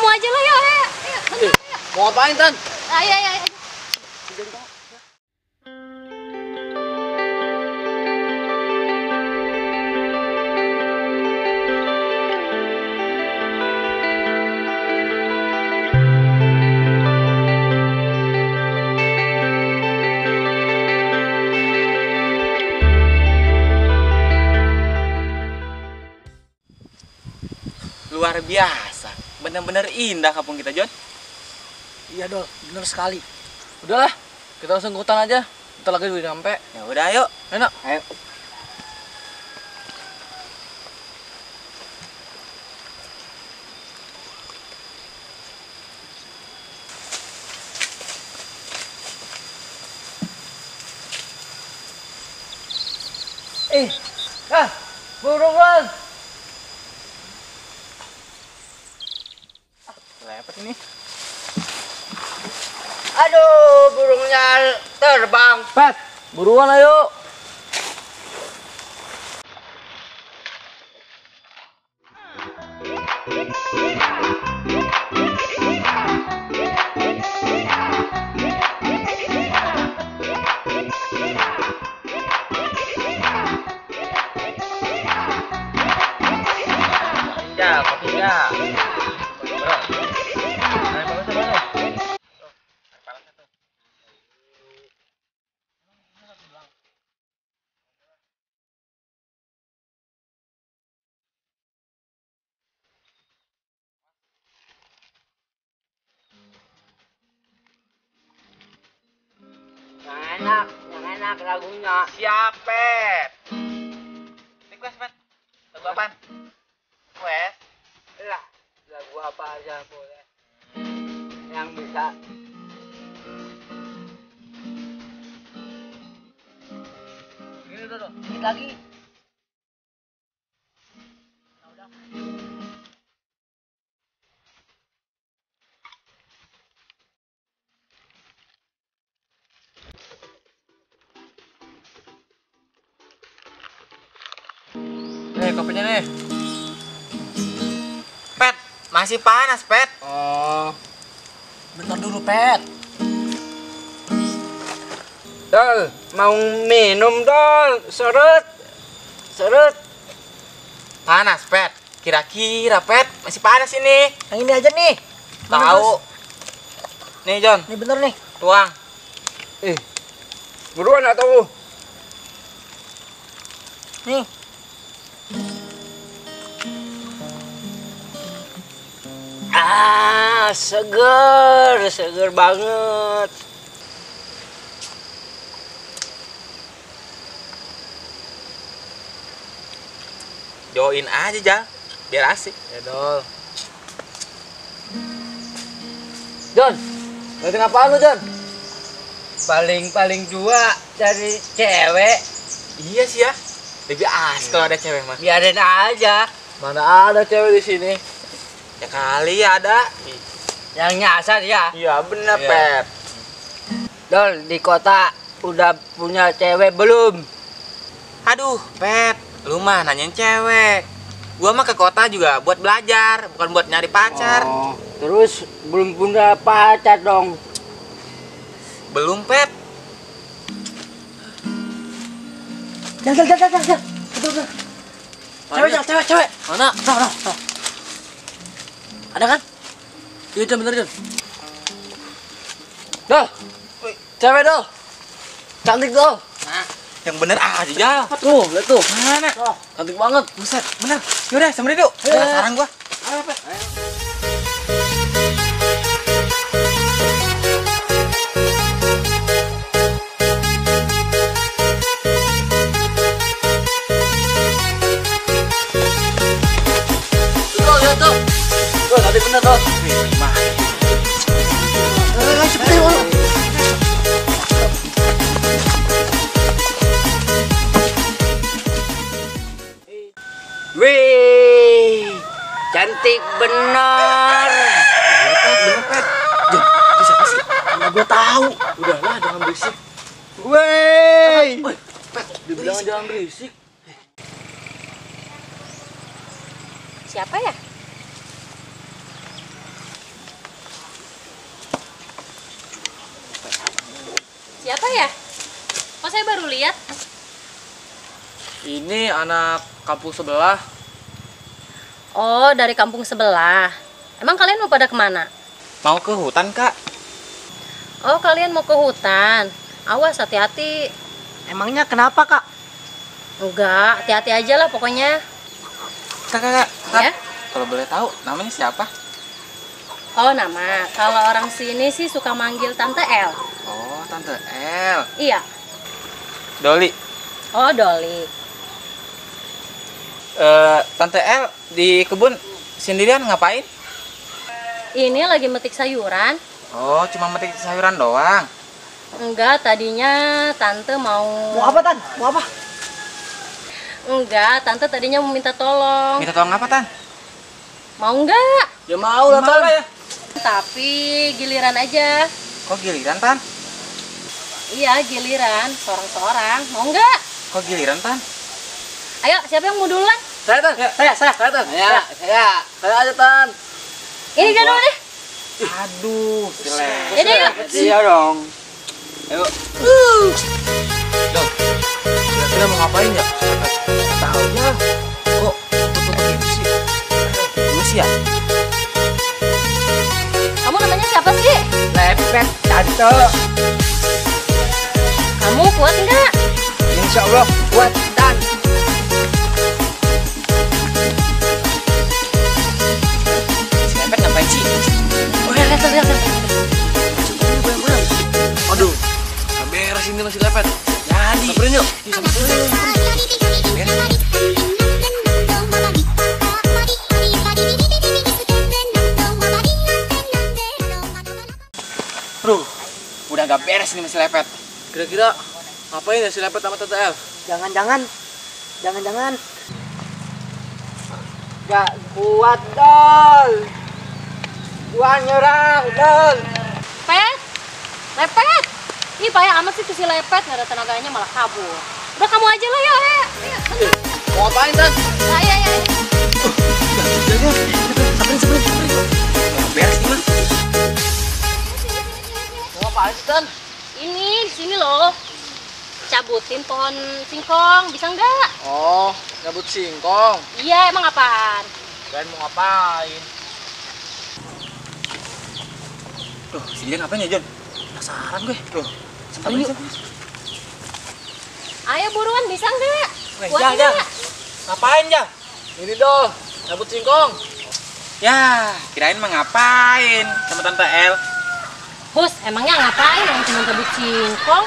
aja lah ya. Ayo. Mau ngapain, Tan? Ayo. Luar biasa, bener-bener indah kampung kita, Jon. Iya, Dol. Bener sekali. Udahlah, kita langsung ke hutan aja. Ntar lagi udah nyampe. Ya udah, ayo. Enak. Ayo. Buruan. Lepet ini. Aduh, burungnya terbang. Pet, buruan ayo. Kopinya. Yang enak lagunya. Siapet. Request, Pet. Lagu apaan? Request. Lah, lagu apa aja boleh. Yang bisa. Ini Dol. Dikit lagi. Nih, kopinya nih. Pet, masih panas, Pet. Oh. Bentar dulu, Pet. Dol, mau minum, Dol. Serut. Panas, Pet. Kira-kira, Pet, masih panas ini. Yang ini aja nih. Tahu. Nih, Jon. Nih bener nih. Tuang. Buruan atau? Nih. Seger banget. Join aja, Jal. Biar asik. Ya, Dol. Jon, ngeliatin apaan lu, Jon? Paling dua cari cewek. Iya sih ya. Lebih asik kalau ada cewek mah. Biarin aja. Mana ada cewek di sini? Ya kali ada. Yang nyasar ya. Iya bener, Iya. Pet. Dol, di kota udah punya cewek belum? Aduh, Pet. Lu mah nanyain cewek. Gua mah ke kota juga buat belajar, bukan buat nyari pacar. Oh, terus belum punya pacar dong. Belum, Pet. Jangan. Betul. Cewek. Mana? Tuh. Ada kan? Iya, Jon, bener, Jon. Dol. Cewek, Dol. Cantik, Dol. Nah, yang bener aja, Jal. Tuh, lihat tuh. Mana? Cantik banget. Buset, bener. Yaudah, samperin yuk. Penasaran gua. Ayo, Pet. Tuh. Tuh, tadi bener, Dol. Gimana? Cepet, yuk. Wih, cantik bener. Bener, Pet. Jon, itu siapa sih? Mana gua tahu. Udahlah, jangan berisik. Wih, Pet, dibilang jangan berisik. Siapa ya? Siapa ya? Kok saya baru lihat? Ini anak kampung sebelah. Oh, dari kampung sebelah. Emang kalian mau pada kemana? Mau ke hutan, Kak. Oh, kalian mau ke hutan. Awas, hati-hati. Emangnya kenapa, Kak? Enggak, hati-hati aja lah pokoknya. Kak. Ya? Kalau boleh tahu, namanya siapa? Oh, nama. Kalau orang sini sih suka manggil Tante El. Oh, Tante El. Iya. Doli. Oh, Doli. Tante El di kebun sendirian ngapain? Ini lagi metik sayuran. Oh, cuma metik sayuran doang. Enggak, tadinya Tante mau... Mau apa, Tan? Mau apa? Enggak, Tante tadinya mau minta tolong. Minta tolong apa, Tan? Mau enggak? Ya mau lah, Tan. ya? Tapi giliran aja. Kok giliran, Tan? Iya, giliran. Seorang-seorang. Mau enggak? Kok giliran, Tan? Ayo, siapa yang mau duluan? Saya, Tan. Saya, Tan. Saya aja, Tan. Ini dia dulu deh. Aduh, jelek. Jadi yuk. Iya dong. Ayo. Dong. Kira-kira mau ngapain ya? Tahu ya. Kok tutup gitu sih? Terus ya? Kamu namanya siapa sih? Lepet, Tante. Kamu kuat enggak? Insya Allah kuat, Tan. Si Lepet ngapain sih? Oh, lihat. Aduh. Nggak beres ini masih lepet. Jadi. Samperin yuk. Bro, udah gak beres nih masih Lepet. Kira-kira ngapain ya si lepet sama Tante El? Jangan. Gak kuat, Dol. Gua nyerah, Dol. Lepet. Ih, payah amat sih tuh si Lepet. Nggak ada tenaganya malah kabur. Udah kamu aja lah, yuk. Ayo. Mau ngapain, Tan? Ayo. Samperin. Gak beres nih, Man. Mau ngapain sih, Tan? Ini di sini loh. Cabutin pohon singkong, bisa nggak? Oh, nyabut singkong. Iya, emang apaan? Kalian mau ngapain? Tuh, si dia ngapain ya, Jon? Penasaran gue. Tuh, Samperin yuk. Ayo buruan, bisa nggak? Weh, Kuat Jang. nggak? Ngapain, Jang? Ini dong, nyabut singkong. Ya, kirain mah ngapain sama Tante El. Hus, emangnya ngapain orang cuma cabut singkong?